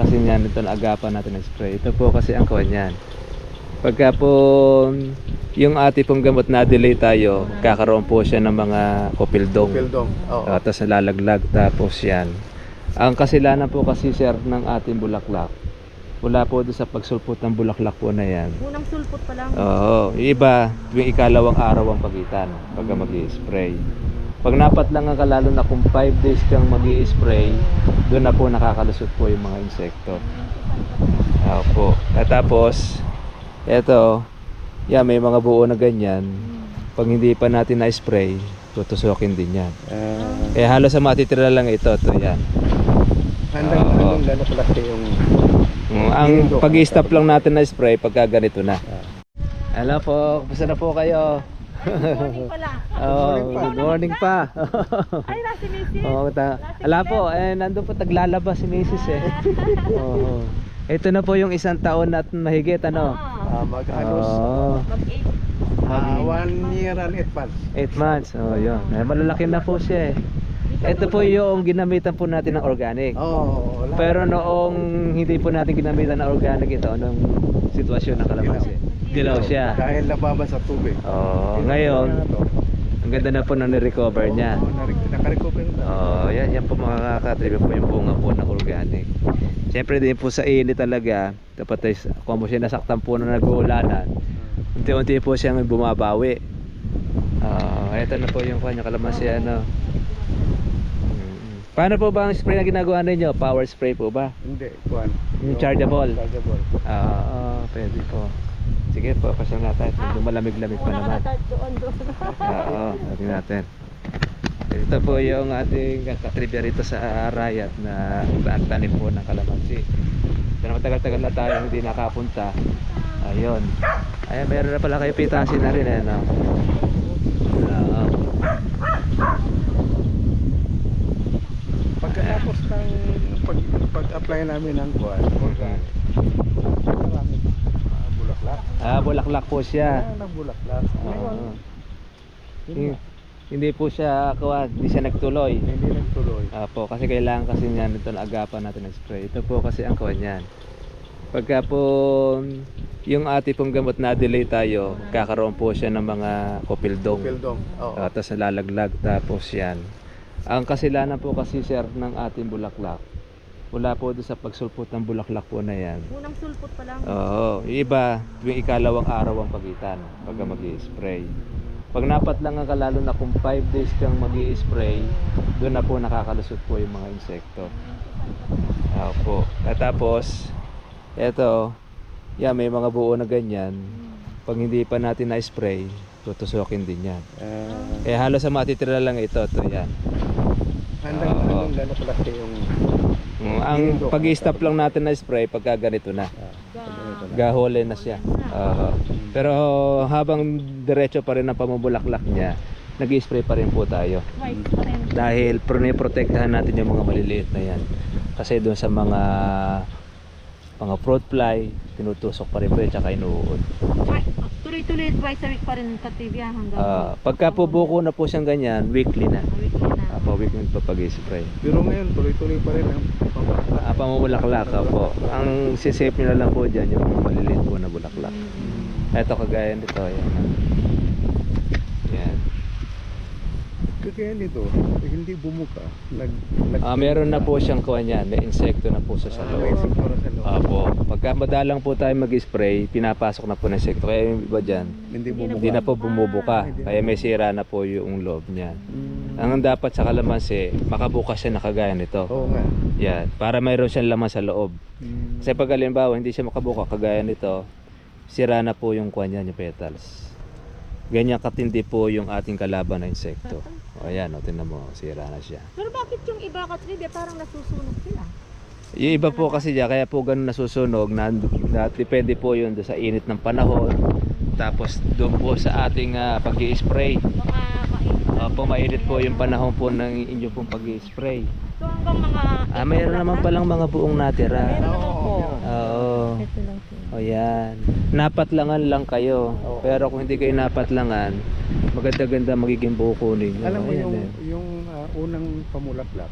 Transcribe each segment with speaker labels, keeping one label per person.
Speaker 1: kasi niyan ito na agapan natin ng spray. Ito po kasi ang kawan niyan. Pagka po yung ati pong gamot na delay tayo, kakaroon po siya ng mga kopildong.
Speaker 2: Pildong. Oo.
Speaker 1: Tapos lalaglag, tapos yan. Ang kasilanan po kasi sir ng ating bulaklak, wala po doon sa pagsulpot ng bulaklak po na yan.
Speaker 3: Unang sulpot pa lang.
Speaker 1: Oo, yung iba, tuwing ikalawang araw ang pagitan pagka mag-i-spray. Pag napat lang ang kalalo na kung 5 days kang mag-i-spray, doon na po nakakalusot po yung mga insekto. Opo. At tapos, eto, yan, may mga buo na ganyan. Pag hindi pa natin na-spray, tutusukin din yan. Kaya halos sa matitira lang ito, yan.
Speaker 2: Handang lalapalaki yung...
Speaker 1: Ang pag-i-stop lang natin na spray pagka ganito na. Hello po, kumusta na po kayo?
Speaker 3: Good morning pala.
Speaker 1: Good morning pa.
Speaker 3: Ay, si Mrs.
Speaker 1: Ala po, nandun po taglalabas si Mrs. eh. Ito na po yung isang taon at mahigit ano.
Speaker 2: Mag-halos
Speaker 3: Mag-8.
Speaker 2: 1 year and 8 months.
Speaker 1: 8 months. Oh, yun. Malalaki na po siya eh. Ito po yung ginamitan po natin ng organic. Pero noong hindi po natin ginamitan ng organic ito, anong sitwasyon ng kalamansi? Dilaw siya.
Speaker 2: Dahil nababas sa tubig.
Speaker 1: Ngayon, ang ganda na po na ni-recover niya.
Speaker 2: Naka-recover na.
Speaker 1: Yan po makakatribe po yung bunga po ng organic. Siyempre din po sa init talaga, dapat kung mo siya nasaktan po na nag-uulanan, unti-unti po siyang bumabawi. Ito na po yung kanya kalamansi ano. Paano po ba ang spray na ginagawa ninyo? Power spray po ba?
Speaker 2: Hindi, kuhan.
Speaker 1: Yung chargeable?
Speaker 2: Chargeable.
Speaker 1: Pwede po. Sige po, pasyal natin. Malamig-lamig pa naman. Natin natin. Ito po yung ating katribya rito sa Arayat na tanim po ng kalamansi. Pero matagal-tagal na tayo hindi nakapunta. Ayun. Ayan, meron na pala kayo pitasin na rin. Ano?
Speaker 2: Pagkatapos ng pag-apply namin ng kuhan, maraming bulaklak.
Speaker 1: Bulaklak po siya.
Speaker 2: Nagbulaklak.
Speaker 1: Hindi po siya hindi siya nagtuloy.
Speaker 2: Hindi nagtuloy.
Speaker 1: Po, kasi kailangan kasi niyan ito na agapan natin ng spray. Ito po kasi ang kawan niyan. Pagka po yung ati pong gamot na delay tayo, kakaroon po siya ng mga kopildong.
Speaker 2: Pildong.
Speaker 1: Tapos lalaglag, tapos yan. Ang kasilanan po kasi sir ng ating bulaklak, wala po doon sa pagsulpot ng bulaklak po na yan.
Speaker 3: Unang sulpot pa lang.
Speaker 1: Yung iba, tuwing ikalawang araw ang pagitan pagka mag-i-spray. Pag napat lang ang kalalo na kung 5 days kang mag-i-spray, doon na po nakakalusot po yung mga insekto. Po. At tapos, eto, yan, may mga buo na ganyan. Pag hindi pa natin na-spray, tutusukin din yan. Kaya halos sa matitira lang ito, yan.
Speaker 2: Handang lalapalaki yung...
Speaker 1: Ang pag-i-stop lang natin na spray pagka ganito na. Gahole na siya. Pero habang diretso pa rin ang pamubulaklak niya, nag-i-spray pa rin po tayo. Dahil protektahan natin yung mga maliliit na yan. Kasi doon sa mga fruit fly, tinutusok pa rin po yun, tsaka inuud.
Speaker 3: Tuloy-tuloy twice a week pa rin katibya hanggang...
Speaker 1: Pagka po buko na po siyang ganyan, weekly na.
Speaker 3: Weekly na.
Speaker 1: Weekly pa pag-i-spray.
Speaker 2: Pero ngayon, tuloy-tuloy pa rin ang pamulaklak.
Speaker 1: Pamubulaklak po. Ang sisave nyo na lang po dyan yung mga maliliit po na bulaklak. Ito kagaya nito. Yan.
Speaker 2: Kaya nito, hindi bumuka.
Speaker 1: Meron na po siyang kuwan yan. May insekto na po sa loob. Pagka madalang po tayo mag-spray, pinapasok na po ng insekto. Kaya yung iba dyan, hindi na po bumubuka. Kaya may sira na po yung loob niya. Ang dapat sa kalamansi, makabukas siya na kagaya nito.
Speaker 2: Oo nga.
Speaker 1: Yan. Para mayroon siyang laman sa loob. Kasi pag halimbawa hindi siya makabuka kagaya nito, sira na po yung kuwan yan, yung petals. Ganyan katindi po yung ating kalaban na insekto. Ayan, tingnan mo, sira na siya.
Speaker 3: Pero bakit yung iba katribya parang nasusunog sila?
Speaker 1: Yung iba po kasi diyan, kaya po ganun nasusunog, depende po yun sa init ng panahon. Tapos doon po sa ating pag-i-spray. Mainit po yung panahon po ng inyong pong pag-i-spray.
Speaker 3: So hanggang mga...
Speaker 1: Mayroon naman palang mga buong natira.
Speaker 3: Meron naman po.
Speaker 1: Ito lang po. Yan. Napatlangan lang kayo. Pero kung hindi kayo napatlangan, maganda-ganda magiging buko ninyo.
Speaker 2: Alam mo yung unang pamulaklak,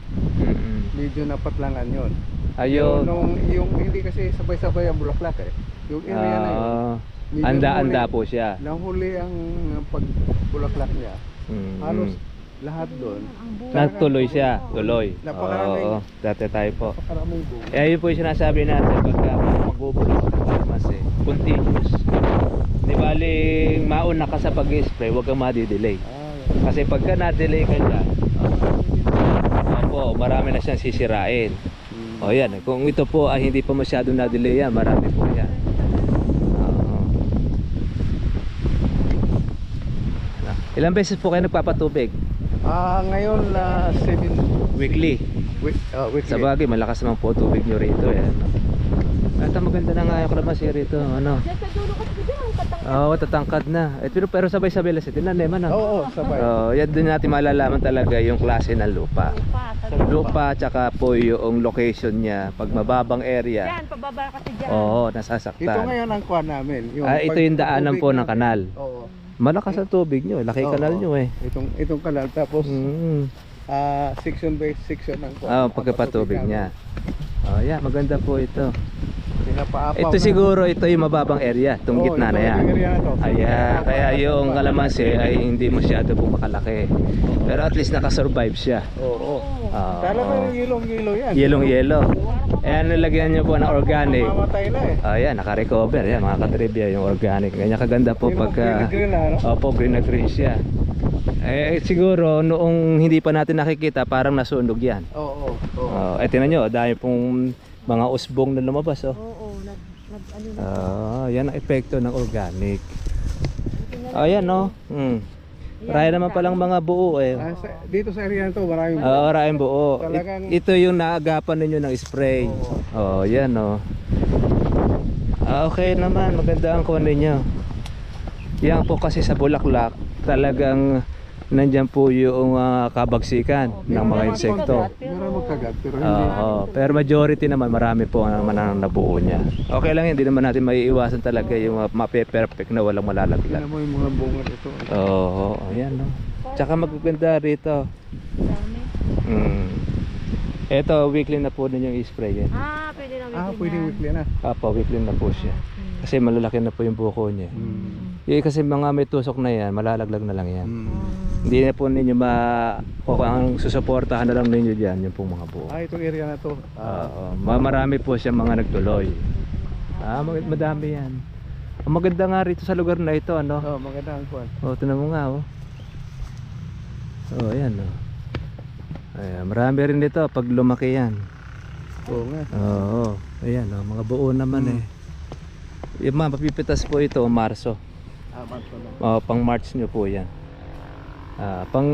Speaker 2: medyo napatlangan yon.
Speaker 1: Ayun.
Speaker 2: Yung hindi kasi sabay-sabay ang bulaklak eh. Yung area na yun. medyo
Speaker 1: Anda-anda
Speaker 2: nahuli-
Speaker 1: po siya.
Speaker 2: Nahuli ang pagbulaklak niya.
Speaker 1: Mm.
Speaker 2: Halos lahat doon.
Speaker 1: Nagtuloy siya, tuloy.
Speaker 2: Napakaraming-
Speaker 1: Oo, dati tayo po.
Speaker 2: Napakaraming bunga.
Speaker 1: Eh, yun po yung sinasabi natin pagka magbubulok ng kalamansi, continuous. Di bali, mauna ka sa pag-spray, huwag kang madidelay.
Speaker 2: Ah,
Speaker 1: Kasi pagka na-delay ka dyan, opo, marami na siyang sisirain. O yan, kung ito po ay hindi pa masyadong na-delay yan, marami po yan. Oo. Ilang beses po kayo nagpapatubig?
Speaker 2: ngayon na 7
Speaker 1: Weekly.
Speaker 2: weekly.
Speaker 1: Sa bagay, malakas naman po tubig nyo rito eh. At maganda na nga yung kalamansi rito. Ano?
Speaker 3: Diyan sa dulo kasi dyan, ang katang.
Speaker 1: Oo, tatangkad na. Pero sabay-sabay lang siya. Tinaneman na.
Speaker 2: Oo, sabay.
Speaker 1: Yan din natin malalaman talaga yung klase ng lupa. Lupa tsaka po yung location niya. Pag mababang area,
Speaker 3: Diyan, pababa kasi dyan.
Speaker 1: oo,
Speaker 2: Ito
Speaker 1: nasasaktan.
Speaker 2: ngayon ang kuha namin.
Speaker 1: Ito yung daanan po ng kanal.
Speaker 2: Oo.
Speaker 1: Malakas ang tubig nyo. Laki
Speaker 2: Oo,
Speaker 1: kanal
Speaker 2: oo.
Speaker 1: nyo eh.
Speaker 2: Itong kanal. Tapos section by section ng kuha.
Speaker 1: Pagkapatubig niya. Yan, maganda po ito.
Speaker 2: Pinapaapaw
Speaker 1: Ito siguro, ito yung mababang area. Itong
Speaker 2: Oo,
Speaker 1: gitna na
Speaker 2: ito,
Speaker 1: yan.
Speaker 2: yung area na to.
Speaker 1: Ayan, kaya yung kalamansi ay hindi masyado po makalaki. Pero at least nakasurvive siya.
Speaker 2: Oo.
Speaker 1: Oo.
Speaker 2: Talagang yellow yan.
Speaker 1: Yellow. Ayan, nilagyan nyo po ng organic.
Speaker 2: Mamamatay na eh.
Speaker 1: Ayan, naka-recover. Yan, mga katribya, yung organic. Ganyan kaganda po
Speaker 2: Yung
Speaker 1: pagka...
Speaker 2: green na, ano?
Speaker 1: Opo, green na green siya. Siguro, noong hindi pa natin nakikita, parang nasunog yan.
Speaker 2: Oo.
Speaker 1: Tingnan nyo, dahil pong mga usbong na lumabas.
Speaker 3: Oo, ano na.
Speaker 1: Yan ang epekto ng organic. Ayan, no? Marami naman palang mga buo eh.
Speaker 2: Dito sa area na to, maraming
Speaker 1: Maraming buo.
Speaker 2: Talagang-
Speaker 1: Ito yung naagapan ninyo ng spray. Yan, no? Okay naman, maganda ang kuha ninyo. Yan po kasi sa bulaklak, talagang nandyan po yung kabagsikan ng mga insekto.
Speaker 2: Meron magkagat, pero hindi.
Speaker 1: Pero majority naman, marami po naman ang nabuo niya. Okay lang yun, hindi naman natin maiiwasan talaga yung mape-perfect na walang malalaglag.
Speaker 2: Tingnan mo yung mga bunga dito.
Speaker 1: Ayan, no? Tsaka magaganda rito.
Speaker 3: Dami.
Speaker 1: Ito, weekly na po ninyo i-spray yan.
Speaker 3: Pwede na
Speaker 2: Pwede weekly na.
Speaker 1: Weekly na po siya. Kasi malalaki na po yung buko niya. Kasi mga may tusok na yan, malalaglag na lang yan. Hindi na po ninyo ang susuportahan na lang ninyo dyan, yung pong mga buo.
Speaker 2: Itong area na to.
Speaker 1: Marami po siya mga nagtuloy. Madami yan. Ang maganda nga rito sa lugar na ito, ano?
Speaker 2: Maganda ang kuwan.
Speaker 1: Tingnan mo nga, ayan, Ayan, marami rin dito pag lumaki yan.
Speaker 2: Oo nga.
Speaker 1: Ayan, mga buo naman eh. Yung mapipitas po ito, Marso.
Speaker 2: Marso na.
Speaker 1: Pang March nyo po yan. Pang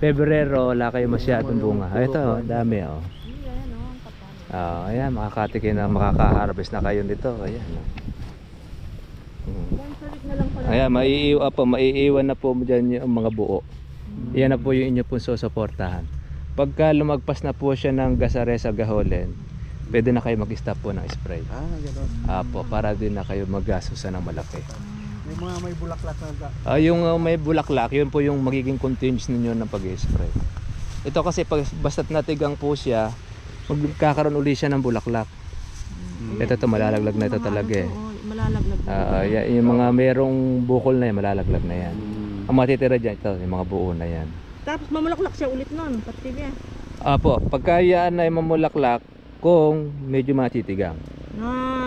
Speaker 1: Pebrero, wala kayo masyadong bunga. Ito, dami
Speaker 3: Ayan, ang kapal.
Speaker 1: Ayan, makakatikin na makaka-harvest na kayo nito. Ayan.
Speaker 3: One week na lang pala.
Speaker 1: Ayan, maiiwan na po dyan yung mga buo. Yan na po yung inyo pong susuportahan. Pagka lumagpas na po siya ng Gasaresa Gaholen, pwede na kayo mag-stop po ng spray.
Speaker 2: Gano'n.
Speaker 1: Para din na kayo maggastusan ng malaki.
Speaker 2: May mga may bulaklak na.
Speaker 1: Yung may bulaklak, yun po yung magiging continuous ninyo ng pag-spray. Ito kasi basta't natigang po siya, magkakaroon uli siya ng bulaklak. Ito malalaglag na ito talaga eh.
Speaker 3: Malalaglag na.
Speaker 1: Yung mga merong bukol na yan, malalaglag na yan. Ang matitira dyan, ito, yung mga buo na yan.
Speaker 3: Tapos mamulaklak siya ulit nun, pati
Speaker 1: Pagka yan ay mamulaklak, kung medyo matitigang.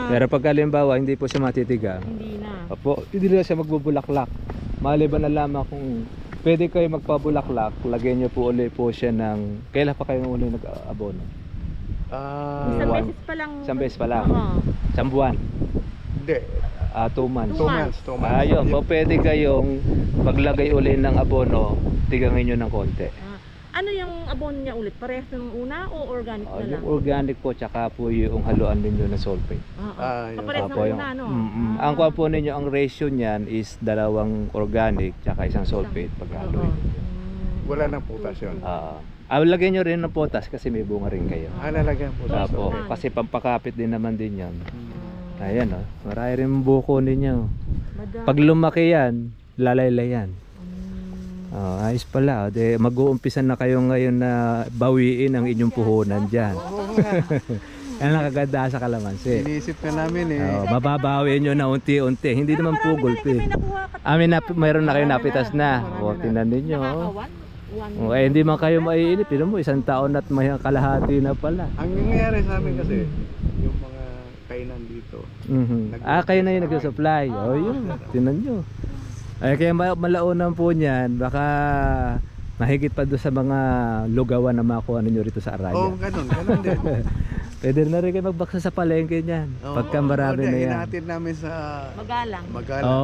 Speaker 1: Pero pag halimbawa hindi po siya matitigang,
Speaker 3: Hindi na.
Speaker 1: hindi na siya magbubulaklak. Maliban na lamang kung pwede kayo magpabulaklak, lagyan nyo po ulit po siya ng... Kailan pa kayo uli nag-abono?
Speaker 3: Isang beses pa lang.
Speaker 1: Isang beses pa lang.
Speaker 3: Oo.
Speaker 1: Isang buwan.
Speaker 2: Hindi.
Speaker 1: 2 months.
Speaker 2: 2 months. 2 months.
Speaker 1: Ayun, pwede kayong paglagay uli ng abono, tigangin nyo ng konti.
Speaker 3: Ano yung abono niya ulit? Parehas ng una o organic na lang?
Speaker 1: Yung organic po, tsaka po yung haluan ninyo na sulfate.
Speaker 2: Yun.
Speaker 3: Parehas ng
Speaker 1: Opo,
Speaker 3: una, no?
Speaker 1: Ang kuha po ninyo, ang ratio niyan is 2 organic tsaka 1 sulfate paghalo.
Speaker 2: Wala nang potassium.
Speaker 1: Lagyan nyo rin ng potas kasi may bunga rin kayo.
Speaker 2: Lalagyan po.
Speaker 1: Kasi pampakapit din naman din yan. Ayan, marami rin buko ninyo. Pag lumaki yan, lalaylay yan. Oh, ayos pala. De, mag-uumpisa na kayo ngayon na bawiin ang inyong puhunan dyan.
Speaker 2: Oo nga.
Speaker 1: Yan ang kaganda sa kalamansi.
Speaker 2: Iniisip ka namin eh.
Speaker 1: Oh, mababawi nyo na unti-unti. Hindi naman pugol pa eh. Mayroon na kayo napitas na. O, tingnan ninyo. Oh. Oh, eh, hindi man kayo maiinip. Tignan mo, 1 taon at may kalahati na pala.
Speaker 2: Ang nangyayari sa amin kasi, yung mga kainan dito.
Speaker 1: Kayo na yung nag-supply. Oh, yun. Tingnan nyo. Ay, kaya malaunan po niyan. Baka mahigit pa doon sa mga lugawan na makuha ninyo rito sa Araya.
Speaker 2: Oo, ganun din.
Speaker 1: Pwede na rin kayo magbaksa sa palengke niyan. Pagka marami na yan.
Speaker 2: Inatin namin sa
Speaker 3: Magalang.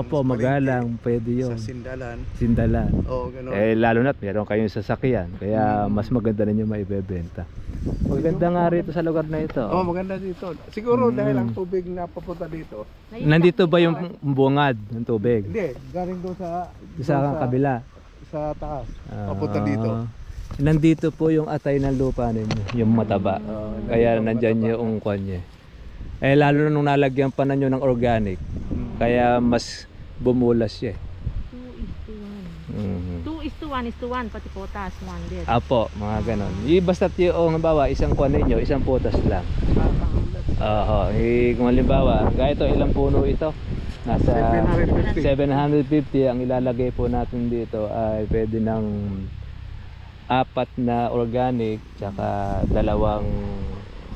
Speaker 1: Opo, Magalang. Pwede yun.
Speaker 2: Sa Sindalan.
Speaker 1: Sindalan.
Speaker 2: Oo, ganun.
Speaker 1: Eh, lalo na't meron kayong sasakyan. Kaya mas maganda na nyo maibebenta. Maganda nga rito sa lugar na ito.
Speaker 2: Oo, maganda dito. Siguro dahil ang tubig na papunta dito.
Speaker 1: Nandito ba yung bungad ng tubig?
Speaker 2: Hindi, galing doon
Speaker 1: Sa kabila.
Speaker 2: sa taas. Papunta dito.
Speaker 1: Nandito po yung atay ng lupa ninyo, yung mataba. Kaya nandyan yung kanya. Eh lalo na nung nalagyan pa na nyo ng organic, kaya mas bumulas siya.
Speaker 3: 2:1 pati potas, 1 din.
Speaker 1: Apo, mga ganon. Basta't yung halimbawa, isang kuwan ninyo, isang putas lang. Kung halimbawa, gaya ito, ilang puno ito? Nasa 750 ang ilalagay po natin dito ay pwede ng 4 na organic tsaka 2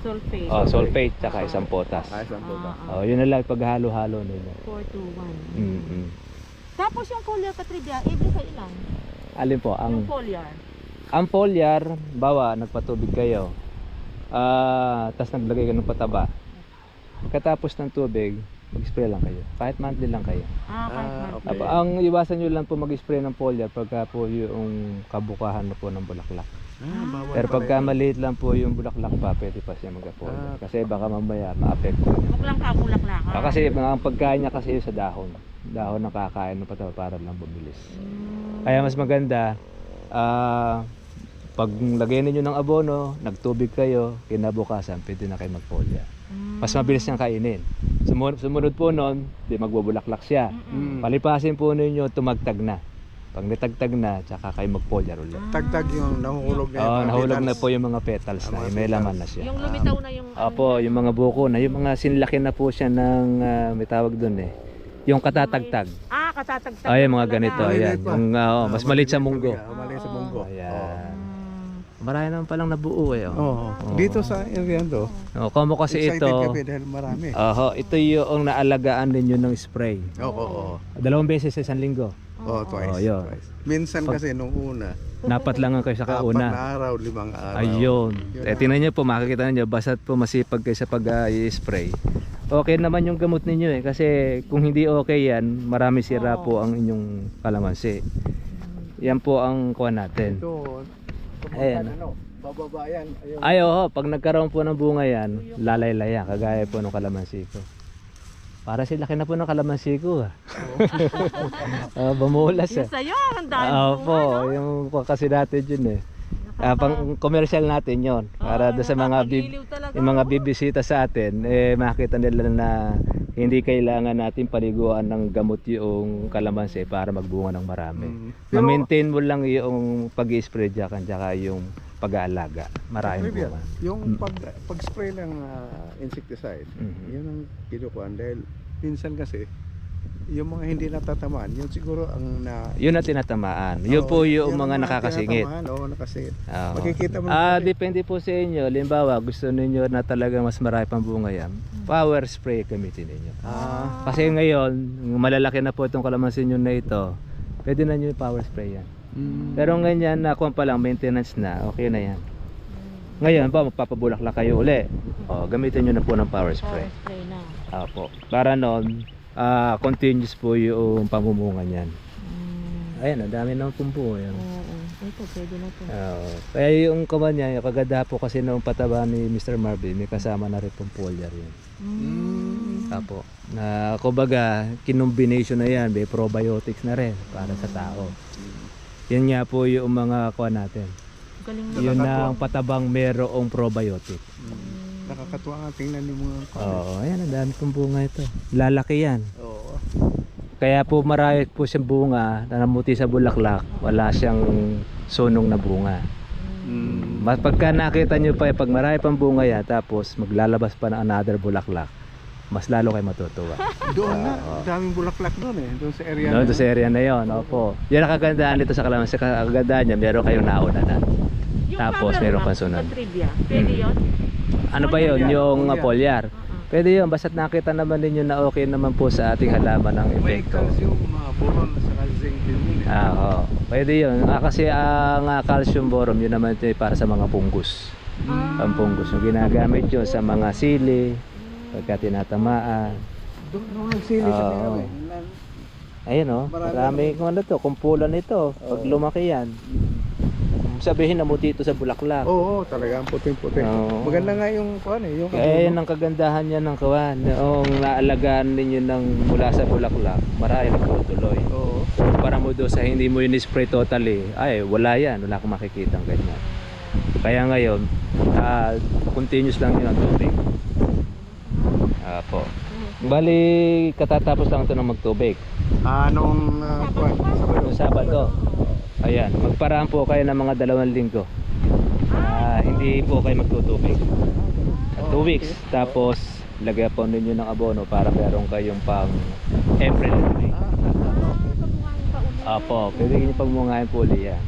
Speaker 3: Sulfate.
Speaker 1: sulfate tsaka isang potas.
Speaker 2: Isang puta.
Speaker 1: Yun na lang paghalo-halo nila.
Speaker 3: 4:1. Tapos yung foliar Katridya, every sa ilan?
Speaker 1: Alin po
Speaker 3: Yung foliar.
Speaker 1: ang foliar, bawa nagpatubig kayo. Tas naglagay ka ng pataba. Pagkatapos ng tubig, mag-spray lang kayo. Kahit monthly lang kayo.
Speaker 3: Kahit
Speaker 2: okay.
Speaker 1: Ang iwasan nyo lang po mag-spray ng foliar pagka po yung kabukahan na po ng bulaklak.
Speaker 2: Bawal
Speaker 1: Pero
Speaker 2: pala
Speaker 1: pagka
Speaker 2: yun.
Speaker 1: maliit lang po yung bulaklak pa, pwede pa siya mag-foliar. Kasi baka mamaya ma-apekto.
Speaker 3: Huwag lang kabulak-lak.
Speaker 1: Kasi ang pagkain niya kasi yun sa dahon. Dahon ng kakain ng pataba para lang bumilis. Kaya mas maganda, pag lagay ninyo ng abono, nagtubig kayo, kinabukasan, pwede na kayo mag-foliar. Mas mabilis niyang kainin. Sumunod po nun, di magbubulaklak siya. Palipasin po ninyo, tumagtag na. Pag natagtag na, tsaka kayo mag-foliar ulit.
Speaker 2: Tagtag yung nahuhulog na yung mga
Speaker 1: Nahulog na
Speaker 2: petals.
Speaker 1: po yung mga petals na, may laman na siya.
Speaker 3: Yung lumitaw na yung...
Speaker 1: Opo, yung mga buko na, yung mga sinlaki na po siya ng, may tawag dun eh. Yung katatagtag.
Speaker 3: Katatagtag.
Speaker 1: Yung mga ganito, ayan. Yung, mas maliit sa munggo.
Speaker 2: Maliit sa munggo.
Speaker 1: Ayan. Marami naman palang nabuo eh.
Speaker 2: Dito sa area to.
Speaker 1: Como kasi
Speaker 2: Excited
Speaker 1: ito,
Speaker 2: kami dahil marami.
Speaker 1: ito yung naalagaan ninyo ng spray.
Speaker 2: Oo.
Speaker 1: 2 beses sa isang linggo.
Speaker 2: Twice.
Speaker 1: Yun.
Speaker 2: Twice. Minsan kasi nung una,
Speaker 1: Napat lang ang kayo sa
Speaker 2: 4
Speaker 1: kauna.
Speaker 2: na araw, 5 araw.
Speaker 1: Ayun. Tingnan niyo po, makikita niyo basta't po masipag kayo sa pag-i-spray. Okay naman yung gamot ninyo eh. Kasi kung hindi okay yan, marami sira po ang inyong kalamansi. Yan po ang kuha natin.
Speaker 2: Ito,
Speaker 1: Ayan.
Speaker 2: bababa yan.
Speaker 1: Pag nagkaroon po ng bunga yan, lalay-laya, kagaya po ng kalamansi ko. Para silaki na po ng kalamansi ko. Bumulas eh.
Speaker 3: Yung sa'yo, ang dami
Speaker 1: Opo, yung kasi natin yun eh. Pang commercial natin yon para doon sa mga yung mga bibisita sa atin, makita nila na hindi kailangan natin paliguan ng gamot yung kalamansi para magbunga ng marami. Ma-maintain mo lang yung pag-i-spray dyan, tsaka yung pag-aalaga. Maraming bunga.
Speaker 2: Yung pag-spray ng insecticide, yun ang kinukuhan dahil minsan kasi yung mga hindi natatamaan, yun siguro ang
Speaker 1: yun ang tinatamaan. Yun po yung mga nakakasingit.
Speaker 2: Oo, nakasingit. Makikita mo
Speaker 1: depende po sa inyo. Limbawa, gusto ninyo na talaga mas marami pang bunga yan, power spray gamitin ninyo. Kasi ngayon, malalaki na po itong kalamansi nyo na ito, pwede na nyo yung power spray yan. Pero ganyan na kung pa lang maintenance na, okay na yan. Ngayon ba magpapabulaklak kayo uli, gamitin nyo na po ng power spray. Opo. Para noon, continuous po yung pamumunga niyan. Ayan, ang dami ng pumpo yan.
Speaker 3: Ito, pwede na po.
Speaker 1: Kaya yung kaman niya, yung kaganda po kasi nung pataba ni Mr. Marvin, may kasama na rin pong foliar yun. Apo. Na kumbaga, kinombination na yan, may probiotics na rin para sa tao. Yan nga po yung mga kuha natin. Yun na ang patabang merong probiotic.
Speaker 2: Nakakatuwa nga tingnan yung mga
Speaker 1: ayan, ang dami pong bunga ito. Lalaki yan. Kaya po marami po siyang bunga na namuti sa bulaklak, wala siyang sunong na bunga. Mas pagka nakita nyo pa, pag marami pang bunga yan, tapos maglalabas pa ng another bulaklak, mas lalo kayo matutuwa.
Speaker 2: Doon na, daming bulaklak doon eh. Doon sa area
Speaker 1: No, sa area na yon, opo. Yan ang kagandahan dito sa kalamansi. Sa kagandahan niya, meron kayong nauna na. Tapos meron pang sunod.
Speaker 3: Trivia. Pwede yun?
Speaker 1: Ano ba yon? Yung
Speaker 2: Foliar.
Speaker 1: foliar. Pwede yun, basta't nakita naman ninyo na okay naman po sa ating halaman ang
Speaker 2: May
Speaker 1: epekto.
Speaker 2: calcium, boron, sa zinc din yun eh.
Speaker 1: Oo. Pwede yun. Kasi ang calcium boron, yun naman ito para sa mga fungus. Ang fungus yung ginagamit yun sa mga sili, pagka tinatamaan.
Speaker 2: Doon nagsili sa
Speaker 1: Oo.
Speaker 2: kaya eh.
Speaker 1: Ayun o, maraming ano to, kumpulan ito. Pag lumaki yan, sabihin namuti ito sa bulaklak.
Speaker 2: Oo, talaga ang puting-puting.
Speaker 1: Oo.
Speaker 2: Maganda nga yung kuan eh, yung
Speaker 1: Kaya yan ang kagandahan niya ng kawan. Noong naalagaan ninyo ng mula sa bulaklak, marami nagtutuloy.
Speaker 2: Oo.
Speaker 1: Para mo doon sa hindi mo yun spray totally, ay wala yan, wala kang makikita ganyan. Kaya ngayon, continuous lang yun ang tubig. Po. Bali, katatapos lang ito ng magtubig.
Speaker 2: Anong kuan?
Speaker 1: Noong Sabado. Ayan, magparaan po kayo ng mga 2 linggo. Hindi po kayo magtutubig. 2 weeks. Tapos, lagyan po ninyo ng abono para meron kayong pang April and May. Apo, pwede nyo pagmungahin po ulit yan.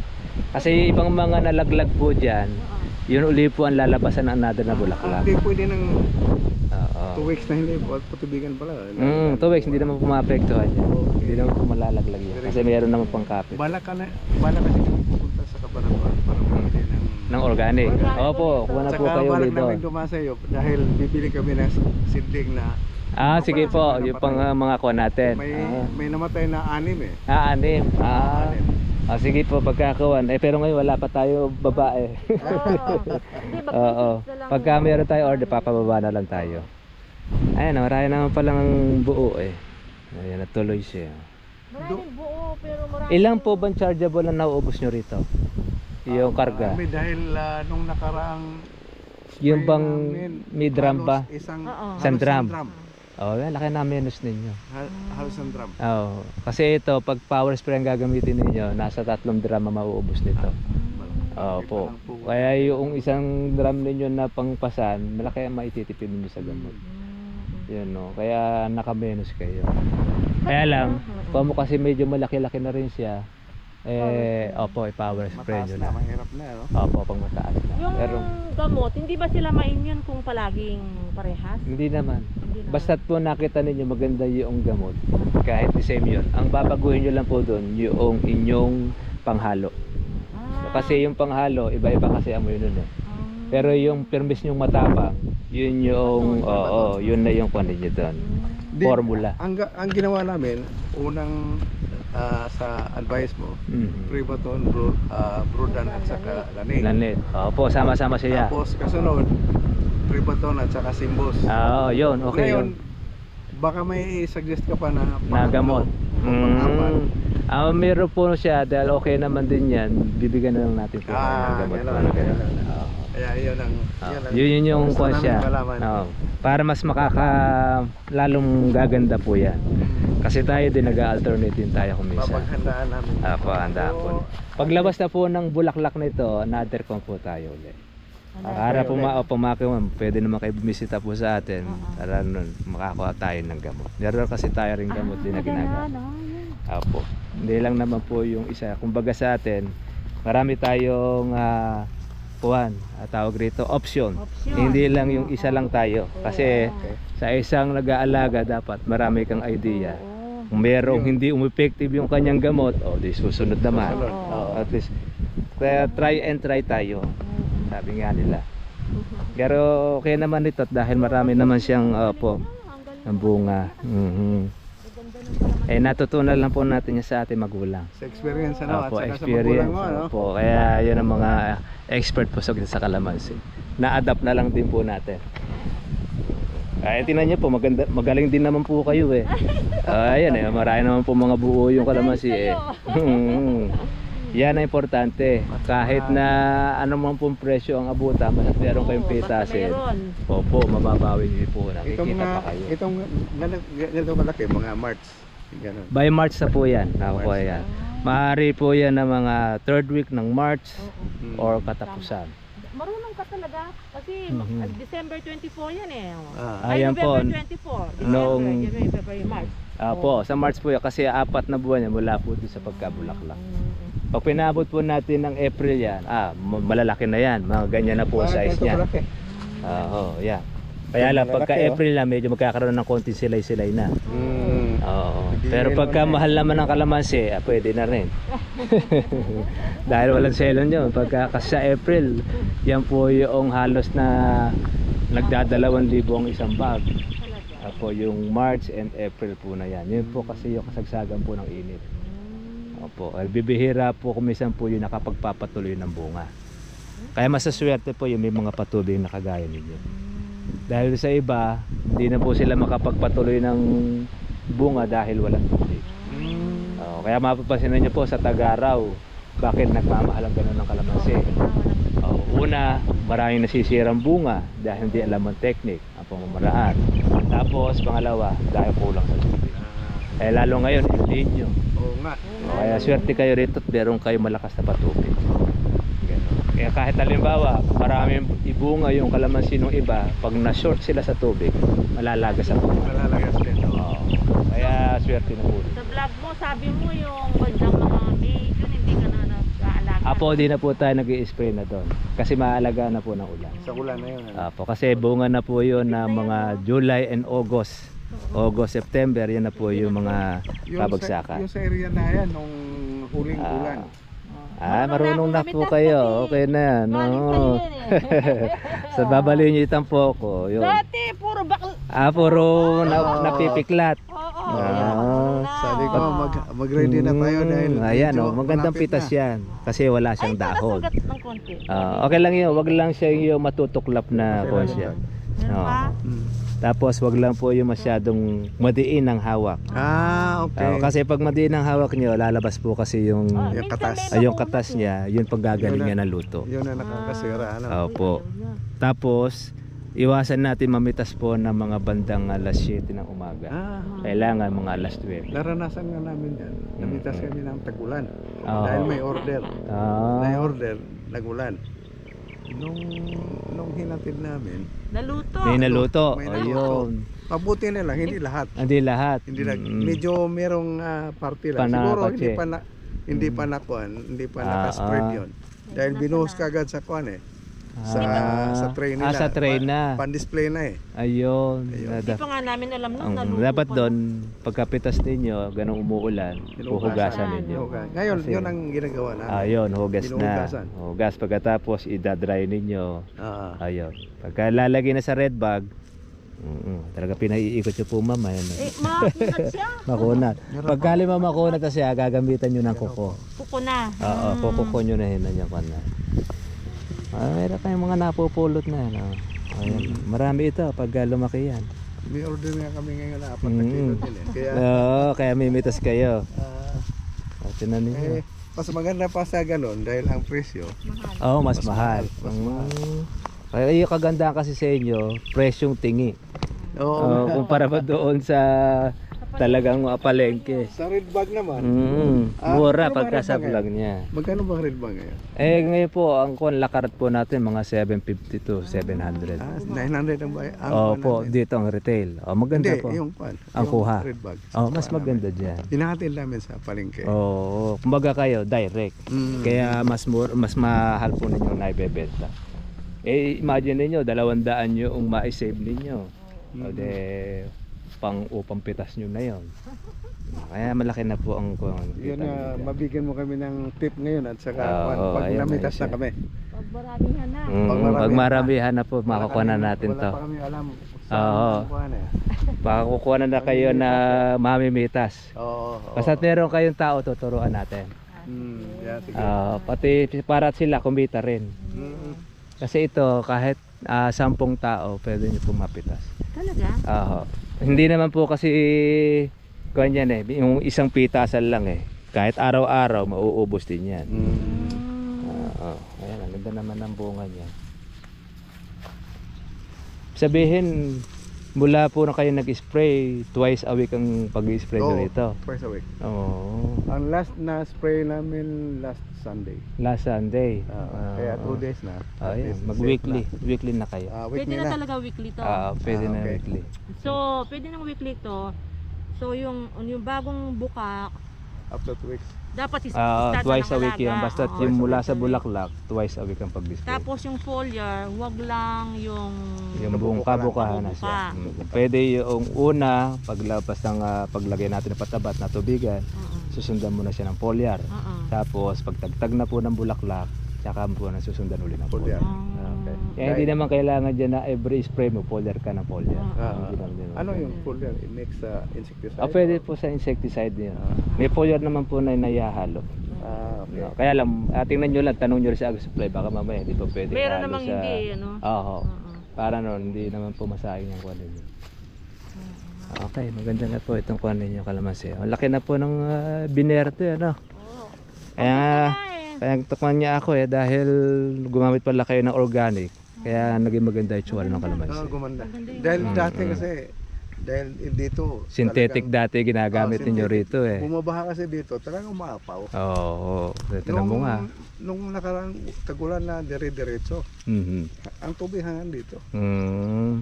Speaker 1: Kasi yung ibang mga nalaglag po dyan, yun uli po ang lalabasan ng another na bulaklak.
Speaker 2: Hindi pwede ng
Speaker 1: Oo.
Speaker 2: 2 weeks na hindi, patubigan pala.
Speaker 1: 2 weeks, hindi naman po maapektuhan yan. Hindi naman po malalaglag yan. Kasi meron naman pang kapit.
Speaker 2: Bala kasi kami pupunta sa Cabanatuan para bumili
Speaker 1: Ng organic. Opo, kuha na po
Speaker 2: Saka
Speaker 1: kayo
Speaker 2: balak
Speaker 1: dito.
Speaker 2: namin dumasayo dahil bibili kami ng seedling na
Speaker 1: Sige po, yung pang mga kuha natin.
Speaker 2: may namatay na 6 eh.
Speaker 1: 6.
Speaker 2: Anim.
Speaker 1: Sige po, pagkakawan. Pero ngayon wala pa tayo babae. Oo. Pagka meron tayo order, papababa na lang tayo. Ayan, marami naman palang buo eh. Ayan, natuloy siya.
Speaker 3: Maraming buo, pero marami.
Speaker 1: Ilang po bang chargeable na nauubos nyo rito? Yung karga?
Speaker 2: Marami dahil nung nakaraang
Speaker 1: Yung
Speaker 2: spray
Speaker 1: bang
Speaker 2: namin,
Speaker 1: may drum ba?
Speaker 2: halos Isang
Speaker 1: Isang drum.
Speaker 2: drum.
Speaker 1: Yan, laki na minus ninyo.
Speaker 2: Halos ang drum.
Speaker 1: Kasi ito, pag power spray ang gagamitin ninyo, nasa 3 drum ang mauubos nito. Po. Kaya yung isang drum ninyo na pangpasan, malaki ang maititipid ninyo sa gamot. Yun, no? Kaya naka-minus kayo. Kaya lang, kung mo kasi medyo malaki-laki na rin siya, i-power spray nyo
Speaker 2: Mataas
Speaker 1: na.
Speaker 2: na, mahirap na. No?
Speaker 1: Pag mataas na.
Speaker 3: Yung
Speaker 1: Pero
Speaker 3: gamot, hindi ba sila ma-immune kung palaging parehas?
Speaker 1: hindi naman.
Speaker 3: Hindi naman.
Speaker 1: Basta't po nakita ninyo maganda yung gamot, kahit the same yun. Ang babaguhin nyo lang po doon, yung inyong panghalo. Kasi yung panghalo, iba-iba kasi amoy nun eh. Pero yung permis nyong matapang, yun yung, yun na yung kunin nyo doon. Formula.
Speaker 2: Ang ginawa namin, unang sa advice mo, Primaton, Brudan at saka Lanig.
Speaker 1: Lanit. Opo, sama-sama siya.
Speaker 2: Tapos kasunod, Primaton at saka Simbos.
Speaker 1: Yun, okay
Speaker 2: Ngayon,
Speaker 1: yun.
Speaker 2: baka may suggest ka pa na
Speaker 1: Na gamot.
Speaker 2: pang-apat.
Speaker 1: Meron po siya, dahil okay naman din yan, bibigyan na lang natin po ng gamot.
Speaker 2: Kaya yun ang
Speaker 1: Yun yung
Speaker 2: gusto
Speaker 1: kuha siya.
Speaker 2: namin malaman.
Speaker 1: Para mas lalong gaganda po yan. Kasi tayo din nag-alternate din tayo kung minsan.
Speaker 2: Papaghandaan namin.
Speaker 1: Handaan po. Paglabas na po ng bulaklak nito, another con po tayo ulit. Para pumakiwan, pwede naman kayo bumisita po sa atin. Para nun, makakuha tayo ng gamot. Meron kasi tayo ring gamot din na ginagawa. Opo. Hindi lang naman po yung isa. Kumbaga sa atin, marami tayong tawag rito, option. Hindi lang yung isa lang tayo. Kasi sa isang nag-aalaga, dapat marami kang idea. Kung merong hindi umepective yung kanyang gamot, di susunod naman. At least, kaya try and try tayo. Sabi nga nila. Pero okay naman ito dahil marami naman siyang ang bunga. Natutunan lang po natin yan sa ating magulang.
Speaker 2: Sa experience at saka
Speaker 1: Experience.
Speaker 2: sa magulang mo, no?
Speaker 1: Kaya yun ang mga expert po sa kalamansi. Na-adapt na lang din po natin. Kaya tingnan niyo po, magaling din naman po kayo eh. Ayan marami naman po mga buo yung kalamansi eh. Yan ang importante. Kahit na anong pong presyo ang abutan, basta meron kayong pitasin. Opo, mababawi niyo po. Nakikita pa kayo.
Speaker 2: Itong ganito kalaki, mga March. Ganun.
Speaker 1: By March na po yan. Nakukuha
Speaker 2: March.
Speaker 1: yan. Maaari po yan ng mga third week ng March
Speaker 2: Mm.
Speaker 1: or katapusan.
Speaker 3: Marunong ka talaga. Kasi December 24 yan eh.
Speaker 1: Ayan po.
Speaker 3: November 24.
Speaker 1: Noong-
Speaker 3: January, February, March.
Speaker 1: Po, sa March po yan kasi 4 na buwan yan mula po doon sa pagkabulaklak. Pag pinabot po natin ng April yan, malalaki na yan. Mga ganyan na po ang size niya. Oo, yeah. Kaya lang, pagka
Speaker 2: Malalaki, oh.
Speaker 1: April na, medyo magkakaroon ng konting silay-silay na. Oo.
Speaker 2: Hindi
Speaker 1: Pero pagka
Speaker 2: naman
Speaker 1: mahal naman ng kalamansi, pwede na rin. Dahil walang selon yun. Pagka kasi sa April, yan po yung halos na nagdadalawang libo ang isang bag. Po yung March and April po na yan. Yun po kasi yung kasagsagan po ng init. Opo. Bibihira po kumisan po yung nakapagpapatuloy ng bunga. Kaya masaswerte po yung may mga patubig na kagaya ninyo. Dahil sa iba, hindi na po sila makapagpatuloy ng bunga dahil walang tubig. Kaya mapapansin niyo po sa Tag-Araw, bakit nagmamahal ang ganun ng kalamansi. Una, maraming nasisirang bunga dahil hindi alam ang technique, ang pamamaraan. Tapos pangalawa, dahil kulang sa tubig. Kaya lalo ngayon, El Niño.
Speaker 2: Oo nga.
Speaker 1: Kaya swerte kayo rito at meron kayo malakas na patubig. Kaya kahit halimbawa, maraming ibunga yung kalamansi ng iba, pag na-short sila sa tubig, malalagas ang bunga.
Speaker 2: Malalagas din.
Speaker 1: Oo. Kaya swerte na po.
Speaker 3: Sa vlog mo, sabi mo yung bandang mga May, yun hindi ka na nag-aalaga.
Speaker 1: Apo, di na po tayo nag-i-spray na doon. Kasi maalaga na po ng ulan.
Speaker 2: Sa ulan na yun.
Speaker 1: Apo, kasi bunga na po yun na mga July and August. August, September, yan na po yung mga kabagsakan.
Speaker 2: Yung sa area na yan, nung huling ulan.
Speaker 1: Marunong na po kayo. Okay na yan. Oo. Sa babaliw niyo itang poko. Yun.
Speaker 3: Dati, puro bakla.
Speaker 1: Puro napipiklat.
Speaker 3: Oo.
Speaker 2: Sabi ko, mag-ready na tayo dahil
Speaker 1: Ayan,
Speaker 2: medyo
Speaker 1: magandang
Speaker 2: malapit
Speaker 1: pitas
Speaker 2: na.
Speaker 1: yan. Kasi wala siyang dahon.
Speaker 3: Ay, ng konti.
Speaker 1: Okay lang yun. Wag lang siya yung matutuklap na
Speaker 2: Okay lang
Speaker 1: konsya.
Speaker 3: Meron pa?
Speaker 1: Tapos wag lang po yung masyadong madiin ng hawak.
Speaker 2: Okay.
Speaker 1: Kasi pag madiin ang hawak niyo, lalabas po kasi yung
Speaker 2: Yung katas.
Speaker 1: yung katas niya, yun paggagaling niya ng luto.
Speaker 2: Yun na nakakasira.
Speaker 1: Opo. Tapos iwasan natin mamitas po ng mga bandang alas 7 ng umaga. Kailangan mga alas 12.
Speaker 2: Naranasan nga namin yan. Namitas kami ng tag-ulan.
Speaker 1: Oo.
Speaker 2: Dahil may order.
Speaker 1: Ah.
Speaker 2: May order, nag-ulan. Nung hinatid namin,
Speaker 3: Naluto.
Speaker 1: May naluto.
Speaker 2: May
Speaker 1: Ayun.
Speaker 2: pabuti na lang, hindi lahat.
Speaker 1: Hindi lahat.
Speaker 2: Hindi lang. Medyo merong party lang. Siguro hindi pa nakuan, hindi pa naka-spread yun. Dahil binuhos kagad sa kuan sa tray nila.
Speaker 1: Sa tray na.
Speaker 2: Pan-display na eh.
Speaker 1: Ayun.
Speaker 3: Hindi pa nga namin alam nung naluto.
Speaker 1: Dapat
Speaker 3: pa.
Speaker 1: doon, pagkapitas ninyo, ganong umuulan, huhugasan ninyo.
Speaker 2: Ngayon,
Speaker 1: Kasi-
Speaker 2: yun ang ginagawa namin.
Speaker 1: Ayun, hugas na.
Speaker 2: Hinuhugasan.
Speaker 1: Hugas pagkatapos, idadry ninyo.
Speaker 2: Ah.
Speaker 1: Ayun. Pagka lalagay na sa red bag, talaga pinaiikot nyo po mama. Yan.
Speaker 3: Makunat siya.
Speaker 1: Makunat. Pagka lima makunat na siya, gagamitan nyo ng kuko.
Speaker 3: Kuko na.
Speaker 1: Oo, kuko nyo na yun. Nandiyan pa na. Meron kayong mga napupulot na. No? Ayan. Marami ito pag lumaki yan.
Speaker 2: May order nga kami ngayon na 4 na kilo din eh. Kaya,
Speaker 1: Kaya mimitas kayo. Tinan ninyo.
Speaker 2: mas maganda pa sa ganun dahil ang presyo.
Speaker 1: Mas mahal.
Speaker 2: Mas mahal.
Speaker 1: Kaya yung kagandahan kasi sa inyo, presyong tingi.
Speaker 2: Oo.
Speaker 1: Kumpara ba doon sa talagang palengke.
Speaker 2: Sa red bag naman.
Speaker 1: Mura
Speaker 2: ano ba
Speaker 1: pagka
Speaker 2: red
Speaker 1: sa
Speaker 2: bag
Speaker 1: vlog niya.
Speaker 2: Magkano ba red bag ngayon?
Speaker 1: Ngayon po, ang lakarat po natin mga 750 to 700.
Speaker 2: 900 ang bayad.
Speaker 1: Opo, dito ang retail. Maganda
Speaker 2: Hindi,
Speaker 1: po.
Speaker 2: yung pan.
Speaker 1: Ang
Speaker 2: yung
Speaker 1: kuha.
Speaker 2: red bag.
Speaker 1: Mas maganda diyan.
Speaker 2: Hinahatid namin sa palengke.
Speaker 1: Kumbaga kayo direct. Kaya mas mahal po ninyo naibebenta. Imagine niyo 200 yung ma-save ninyo. O de upang pitas nyo na yon. Kaya malaki na po ang
Speaker 2: Yun na, mabigyan mo kami ng tip ngayon at saka pag
Speaker 1: ayan,
Speaker 2: namitas
Speaker 1: ayos
Speaker 2: na
Speaker 1: yan.
Speaker 2: kami.
Speaker 3: Pag maramihan na.
Speaker 1: Pag maramihan na po, makukuha na natin to.
Speaker 2: Wala pa kami alam
Speaker 1: Oo. Makukuha na kayo na mamimitas.
Speaker 2: Oo.
Speaker 1: Basta meron kayong tao, tuturuan natin.
Speaker 2: Yeah, sige.
Speaker 1: Pati para sila kumita rin. Kasi ito, kahit 10 tao, pwede nyo pong mapitas.
Speaker 3: Talaga?
Speaker 1: Hindi naman po kasi ganyan yung isang pitasan lang kahit araw-araw mauubos din yan. Ayan, ang ganda naman ng bunga niya. Sabihin Mula po na kayo nag-spray, twice a week ang pag-spray
Speaker 2: Oo,
Speaker 1: nyo rito.
Speaker 2: twice a week.
Speaker 1: Oo.
Speaker 2: Ang last na spray namin last Sunday.
Speaker 1: Last Sunday.
Speaker 2: Kaya 2 days na. At
Speaker 1: Ayun,
Speaker 2: least
Speaker 1: mag-weekly.
Speaker 2: safe
Speaker 1: Weekly na kayo.
Speaker 2: na.
Speaker 3: Pwede
Speaker 2: Weekly
Speaker 3: na
Speaker 2: na.
Speaker 3: talaga weekly to.
Speaker 1: Pwede na
Speaker 2: okay.
Speaker 1: weekly.
Speaker 3: So, pwede ng weekly to. So, yung bagong buka,
Speaker 2: After 2 weeks.
Speaker 3: dapat start
Speaker 1: Twice
Speaker 3: na
Speaker 1: a week
Speaker 3: ng
Speaker 1: yan.
Speaker 3: alaga.
Speaker 1: Basta
Speaker 3: Oo,
Speaker 1: yung mula
Speaker 3: twice
Speaker 1: sa
Speaker 3: a week.
Speaker 1: bulaklak, twice a week ang pag-spray.
Speaker 3: Tapos yung foliar, wag lang yung
Speaker 1: Yung buong kabukahan na siya. Pwede yung una, paglabas ng paglagay natin ng patabat na tubigan, susundan mo na siya ng foliar. Tapos pagtagtag na po ng bulaklak, tsaka mo po na susundan ulit ng foliar.
Speaker 2: Okay.
Speaker 1: Kaya hindi naman kailangan dyan na every spray mo foliar ka ng foliar. Hindi lang din.
Speaker 2: Ano yung foliar? It makes insecticide?
Speaker 1: Pwede po sa insecticide yun. May foliar naman po na inayahalo.
Speaker 2: Okay.
Speaker 1: No, kaya lang, tingnan nyo lang, tanong nyo rin sa Agrisupply, baka mamaya hindi pa pwede
Speaker 3: Meron
Speaker 1: halo
Speaker 3: namang
Speaker 1: sa...
Speaker 3: hindi, ano?
Speaker 1: Oo. Para noon, hindi naman po masayang yung kuha ninyo. Okay, maganda na po itong kuha ninyo kalamansi. Ang laki na po ng binerte, ano? Kaya tukman niya ako dahil gumamit pala kayo ng organic. Kaya naging maganda yung tsura ng kalamansi.
Speaker 2: Gumanda. Dahil dati kasi, dahil dito,
Speaker 1: Synthetic dati ginagamit ninyo rito
Speaker 2: bumabaha kasi dito, talagang maapaw.
Speaker 1: Oo, tingnan mo nga.
Speaker 2: Nung nakarang tagulan na dire-diretso, ang tubig hanggang dito.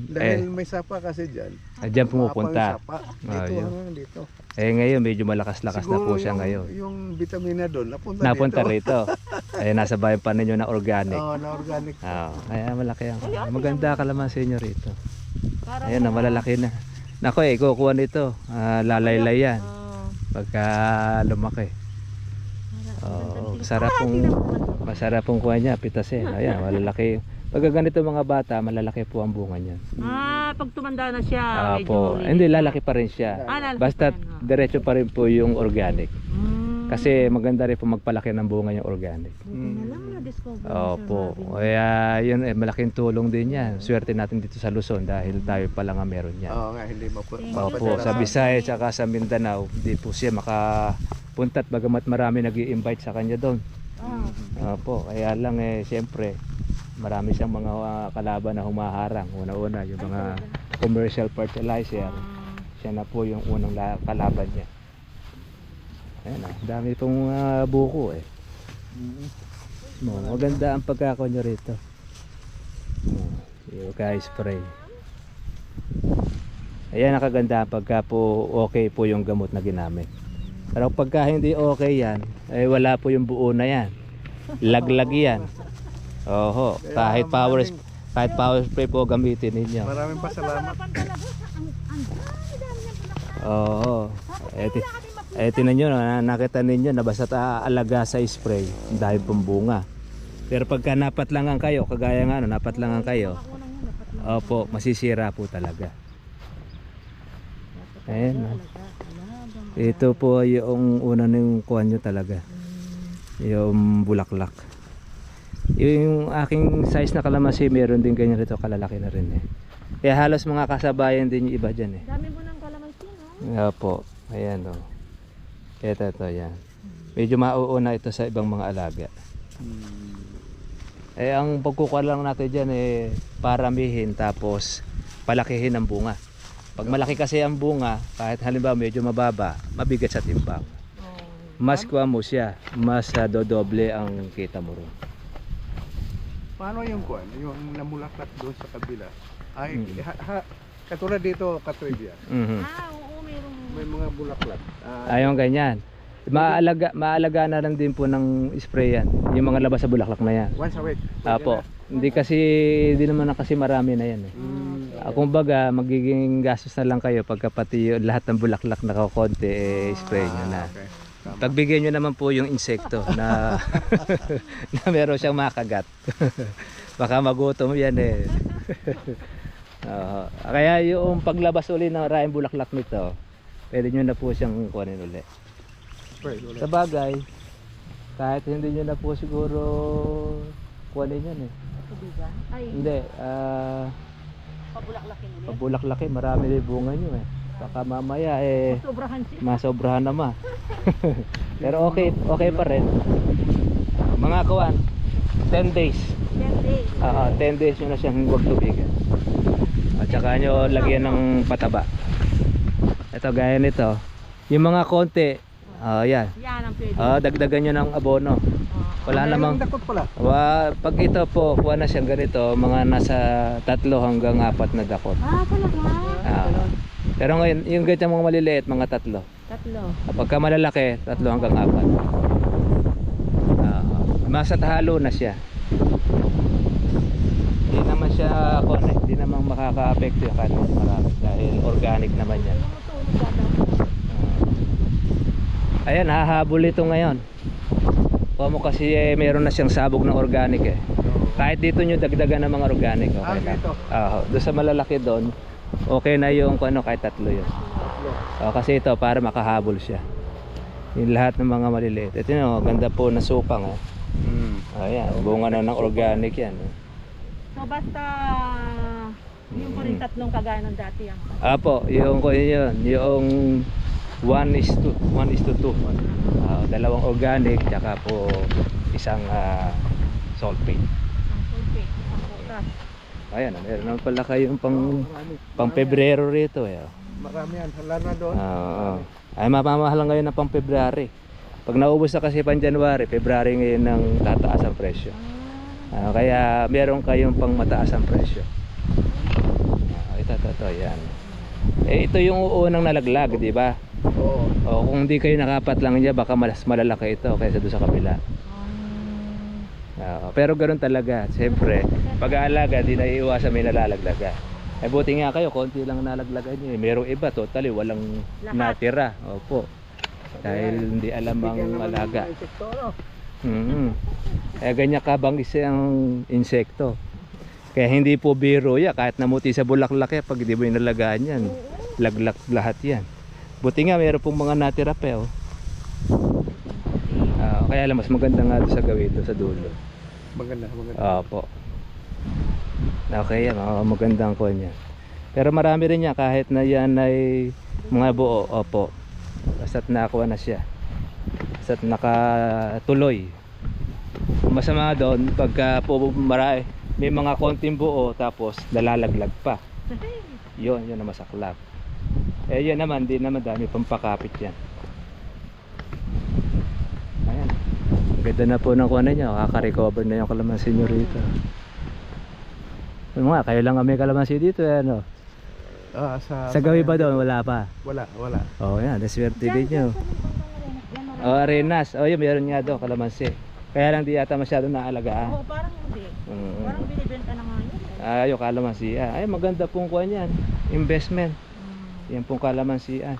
Speaker 2: Dahil may sapa kasi dyan.
Speaker 1: Diyan pumupunta.
Speaker 2: Maapaw yung sapa. Dito
Speaker 1: yun.
Speaker 2: hanggang dito.
Speaker 1: Ngayon medyo malakas-lakas na po siya ngayon.
Speaker 2: Yung vitamina doon,
Speaker 1: Napunta rito. Nasa bayan pa ninyo na organic.
Speaker 2: Oo, na organic.
Speaker 1: Kaya malaki ang maganda kalamansi nyo rito. Ayun na, malalaki na. Nako kukuha nito. Lalaylay yan. Pagka lumaki. Masarap pong kuha niya, pitas Ayan, malalaki. Pagka ganito mga bata, malalaki po ang bunga niyan.
Speaker 3: Pag tumanda na siya, medyo
Speaker 1: Hindi, lalaki pa rin siya. Basta diretso pa rin po yung organic. Kasi maganda rin po magpalaki ng bunga yung organic. Opo. Kaya yun malaking tulong din yan. Swerte natin dito sa Luzon dahil tayo pa lang ang meron yan.
Speaker 2: Oo nga, hindi
Speaker 1: Opo, sa Visayas at sa Mindanao, hindi po siya makapunta at bagamat marami nag-i-invite sa kanya doon. Opo, kaya lang siyempre marami siyang mga kalaban na humaharang. Una-una yung mga commercial fertilizer. Siya na po yung unang kalaban niya. Ayan dami pong buko maganda ang pagkakaw nyo rito. Yung spray. Ayan nakaganda pagka po okay po yung gamot na ginamit. Pero pagka hindi okay yan, wala po yung buo na yan. Laglag yan. Oho, kahit power spray po gamitin ninyo.
Speaker 2: Maraming pasalamat.
Speaker 1: Oo. Tingnan nyo, nakita ninyo na basta alaga sa spray, dahil pong bunga. Pero pagka napatlangan kayo, kagaya nga napatlangan kayo, opo, masisira po talaga. Ayan. Ito po yung una ng kuha nyo talaga. Yung bulaklak. Yung aking size na kalamansi, meron din ganyan rito, kalalaki na rin Kaya halos mga kasabayan din yung iba dyan
Speaker 3: Dami mo ng kalamansi, no?
Speaker 1: Opo, ayan Ito yan. Medyo mauuna ito sa ibang mga alaga. Ang pagkukuha lang natin dyan paramihin tapos palakihin ang bunga. Pag malaki kasi ang bunga, kahit halimbawa medyo mababa, mabigat sa timbang. Mas kuha mo siya, mas dodoble ang kita mo ron.
Speaker 2: Paano yung kuwan? Yung namulaklak doon sa kabila? Ay, katulad dito, Katribia.
Speaker 3: Oo, mayroong...
Speaker 2: May mga bulaklak.
Speaker 1: Ayun ganyan. Maalaga na lang din po ng spray yan. Yung mga labas sa bulaklak na yan.
Speaker 2: Once a week.
Speaker 1: Apo. Hindi naman na kasi marami na yan kumbaga magiging gastos na lang kayo pagka pati lahat ng bulaklak na kakonti spray nyo na.
Speaker 2: Okay.
Speaker 1: Pagbigyan nyo naman po yung insekto na na meron siyang makagat. Baka magutom yan Kaya yung paglabas uli ng maraming bulaklak nito, pwede nyo na po siyang kuhanin uli. Sa bagay, kahit hindi nyo na po siguro kuhanin yan Hindi, pabulaklakin, marami rin bunga nyo baka mamaya masobrahan naman. Pero okay pa rin. Mga kuwan, 10 days. 10 days nyo na siyang huwag tubigan. At saka nyo lagyan ng pataba. Ito gaya nito. Yung mga konti, yan.
Speaker 3: Yan ang pwede.
Speaker 1: Dagdagan nyo ng abono. Wala
Speaker 2: Ang
Speaker 1: namang
Speaker 2: dakot pala.
Speaker 1: pag ito po, kuha na siyang ganito, mga nasa 3 hanggang 4 na dakot.
Speaker 3: Talaga?
Speaker 1: Pero ngayon, yung ganyan mga maliliit, mga 3.
Speaker 3: Tatlo.
Speaker 1: Pagka malalaki, 3 hanggang 4. Masat halo na siya. Hindi naman siya hindi naman makaka-apekto yung kanin marami dahil organic naman yan. Ayan, hahabol ito ngayon. Mo kasi meron na siyang sabog ng organic eh. Kahit dito nyo dagdagan ng mga organic, okay lang. Doon sa malalaki doon, okay na yung kahit 3 yun. Kasi ito para makahabol siya. Yung lahat ng mga maliliit. Ito nyo, ganda po na supang eh. Ayan, bunga na ng organic yan.
Speaker 3: So basta yung pa rin 3 kagaya ng dati yan.
Speaker 1: Apo, yung yung 1:2. 2 organic, tsaka po isang sulfate.
Speaker 3: Ang sulfate, ang potas.
Speaker 1: Ayan, meron naman pala kayong pang Pebrero rito eh.
Speaker 2: Marami yan, hala na doon.
Speaker 1: Ay mapamahal lang ngayon ng pang February. Pag naubos na kasi pang January, February ngayon nang tataas ang presyo. Kaya meron kayong pang mataas ang presyo. Ito, yan. Ito yung unang nalaglag, di ba? O kung hindi kayo nakapat lang niya, baka mas malalaki ito kaysa doon sa kabila. Pero ganoon talaga. Siyempre, pag-aalaga, di na iiwasan may nalalaglaga. Buti nga kayo, konti lang nalaglagan niyo. Merong iba, totally, walang natira. Opo. Dahil hindi alam ang alaga. Ganyan kabangis ang insekto. Kaya hindi po biro ya, kahit namuti sa bulaklak pag hindi mo inalagaan yan, laglak lahat yan. Buti nga mayroon pong mga natira pa kaya alam, mas maganda nga doon sa gawin doon sa dulo.
Speaker 2: Maganda.
Speaker 1: Opo. Okay yan, magandang kuha niya. Pero marami rin niya kahit na yan ay mga buo. Opo. Basta't nakakuha na siya. Basta't nakatuloy. Masama doon pagka po marami, may mga konting buo tapos nalalaglag pa. Yun ang masaklap. Yan naman, di naman dami pampakapit yan. Ayan. Ganda na po ng kuha na niya. Kaka-recover na yung kalamansi nyo rito. Mga kayo lang kami kalamansi dito ano. Sa gawi ba doon? Wala pa?
Speaker 2: Wala.
Speaker 1: Yan, deswerte din nyo. Arenas. Yun, meron nga doon kalamansi. Kaya lang di yata masyado naalagaan.
Speaker 3: Parang hindi. Parang binibenta na nga yun.
Speaker 1: Yung kalamansi. Ay, maganda pong kuha niyan. Investment. Yan pong kalamansian.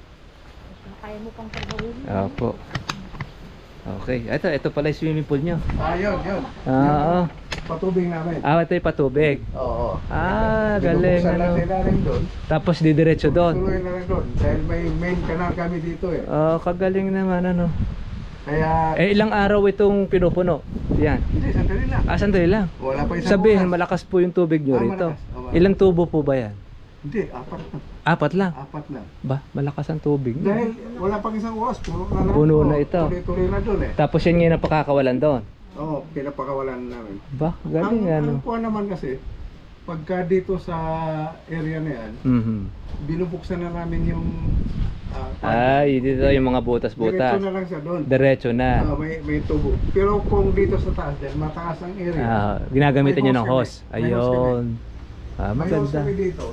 Speaker 3: Kaya mo pang pagawin.
Speaker 1: Opo. Okay. Ito pala yung swimming pool nyo.
Speaker 2: Yun. Patubig namin.
Speaker 1: Ito yung patubig.
Speaker 2: Oo.
Speaker 1: Galing.
Speaker 2: Binubuksan natin na rin doon.
Speaker 1: Tapos didiretso doon.
Speaker 2: Tuloy na rin doon. Dahil may main canal kami dito eh.
Speaker 1: Kagaling naman ano.
Speaker 2: Kaya...
Speaker 1: ilang araw itong pinupuno? Yan.
Speaker 2: Hindi, sandali lang.
Speaker 1: Sandali lang.
Speaker 2: Wala pa isang
Speaker 1: Sabihin,
Speaker 2: oras.
Speaker 1: malakas po yung tubig nyo rito.
Speaker 2: malakas.
Speaker 1: Ilang tubo po ba yan?
Speaker 2: Hindi, 4
Speaker 1: lang.
Speaker 2: 4 lang.
Speaker 1: Ba, malakas ang tubig nyo.
Speaker 2: Dahil wala pang isang oras, puno na lang.
Speaker 1: Puno na ito.
Speaker 2: Tuloy na doon eh.
Speaker 1: Tapos yan ngayon ang pakakawalan doon.
Speaker 2: Oo, pinapakawalan namin.
Speaker 1: Ba, galing ano.
Speaker 2: Ang kuha naman kasi, pagka dito sa area na yan, binubuksan na namin yung...
Speaker 1: dito yung mga butas-butas.
Speaker 2: Diretso na lang siya doon.
Speaker 1: Diretso na.
Speaker 2: May tubo. Pero kung dito sa taas, dahil mataas ang area.
Speaker 1: Ginagamitan nyo ng
Speaker 2: kami.
Speaker 1: hose. Ayun.
Speaker 2: May hose
Speaker 1: Maganda.
Speaker 2: kami dito.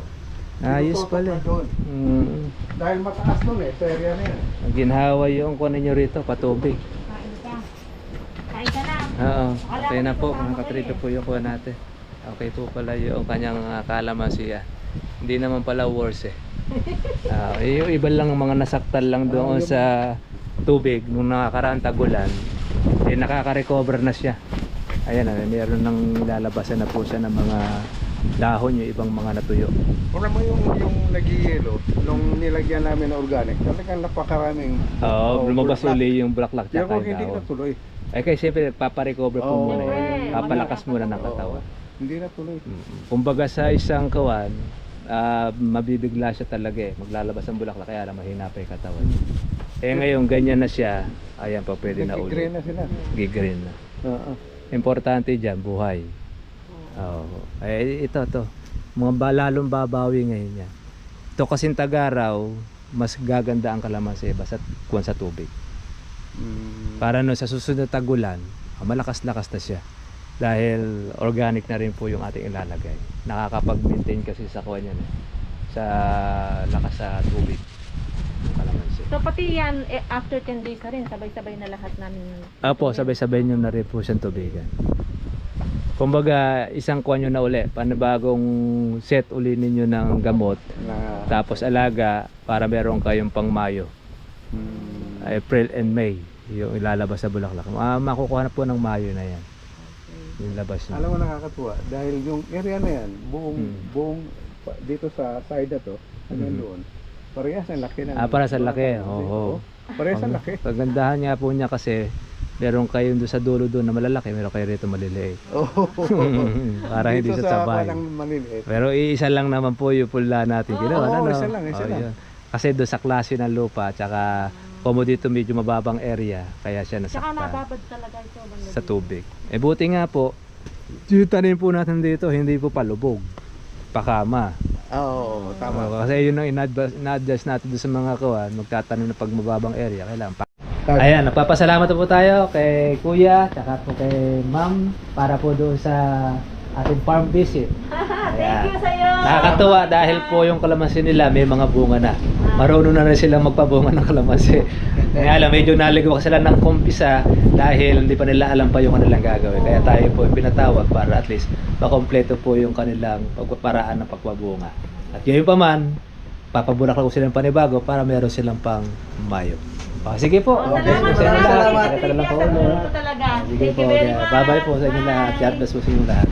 Speaker 1: Ayos
Speaker 2: Tututok
Speaker 1: pala.
Speaker 2: na doon. Dahil mataas doon sa area na yan.
Speaker 1: Ang ginhawa yung kunin nyo rito, patubig.
Speaker 3: Kain ka na.
Speaker 1: Okay na po, mga katrito po yung kuha natin. Okay po pala yung kanyang kalamansi. Hindi naman pala worse yung iba lang mga nasaktan lang doon sa tubig nung nakakaraang tagulan. Nakaka-recover na siya. Ayan, meron nang lalabasan na po siya ng mga dahon, yung ibang mga natuyo.
Speaker 2: Wala mo yung nag-yelo, nung nilagyan namin ng organic, talagang napakaraming...
Speaker 1: lumabas uli yung bulaklak
Speaker 2: Pero
Speaker 1: tsaka
Speaker 2: kung hindi
Speaker 1: yung
Speaker 2: na
Speaker 1: dahon.
Speaker 2: tuloy.
Speaker 1: Kaya siyempre nagpapa-recover po muna yun.
Speaker 3: Siyempre.
Speaker 1: Papalakas muna ng katawan.
Speaker 2: Hindi na tuloy.
Speaker 1: Kumbaga sa isang kawan, mabibigla siya talaga maglalabas ang bulaklak, kaya lang mahina pa yung katawan. Ngayon ganyan na siya, ayan pa pwede na ulit.
Speaker 2: Gigreen na sila.
Speaker 1: Gigreen na. Importante dyan, buhay. Ito. lalong babawi ngayon yan. Ito kasing Tagaraw, mas gaganda ang kalamansi basta kuwan sa tubig. Para no sa susunod na tagulan, malakas-lakas na siya. Dahil organic na rin po yung ating ilalagay. Nakakapag-maintain kasi sa kuwan yan sa lakas sa tubig. Yung kalamansi.
Speaker 3: So pati yan, after 10 days na rin, sabay-sabay na lahat namin.
Speaker 1: Apo, sabay-sabay nyo na rin po siyang tubigan. Kumbaga, isang kuwan nyo na uli, panibagong set uli ninyo ng gamot, tapos alaga para meron kayong pang Mayo. April and May, yung ilalabas sa bulaklak. Makukuha na po ng Mayo na yan. Yung labas nyo.
Speaker 2: Alam mo, nakakatuwa dahil yung area na yan, buong dito sa side na to, hanggang doon, parehas ang laki ng
Speaker 1: para sa laki, oo.
Speaker 2: Parehas ang laki.
Speaker 1: Pagandahan nga po niya kasi meron kayo doon sa dulo doon na malalaki, meron kayo rito maliliit. Para hindi
Speaker 2: Dito
Speaker 1: sa sabay.
Speaker 2: parang maliliit.
Speaker 1: Pero iisa lang naman po yung pula natin ginawa.
Speaker 2: Oo,
Speaker 1: ano?
Speaker 2: isa lang.
Speaker 1: Yun. Kasi doon sa klase ng lupa, tsaka como dito medyo mababang area, kaya siya
Speaker 3: Tsaka
Speaker 1: nasaktan
Speaker 3: nababad talaga ito. banda
Speaker 1: sa
Speaker 3: dito.
Speaker 1: tubig. Buti nga po, yung tanim po natin dito, hindi po palubog, pakama.
Speaker 2: Oo, tama.
Speaker 1: Kasi yun ang ina-adjust natin doon sa mga kawan, magtatanim na pag mababang area, kailangan pa. Ayan, nagpapasalamat po tayo kay Kuya, tsaka po kay Ma'am para po doon sa ating farm visit.
Speaker 3: Thank you sa'yo!
Speaker 1: Nakakatuwa dahil po yung kalamansi nila may mga bunga na. Marunong na rin silang magpabunga ng kalamansi. Kaya alam, medyo naligaw sila ng kumpisa dahil hindi pa nila alam pa yung kanilang gagawin. Kaya tayo po pinatawag para at least makompleto po yung kanilang pagpaparaan ng pagpabunga. At yun pa man, papabulaklak ko silang panibago para meron silang pang Mayo. Sige po.
Speaker 3: Salamat
Speaker 1: Sa inyo lahat.
Speaker 3: Salamat.
Speaker 1: Talaga po.
Speaker 3: Salamat talaga.
Speaker 1: Sige
Speaker 3: Thank
Speaker 1: po.
Speaker 3: you very much.
Speaker 1: Bye-bye po sa inyo lahat. God bless po sa inyo lahat.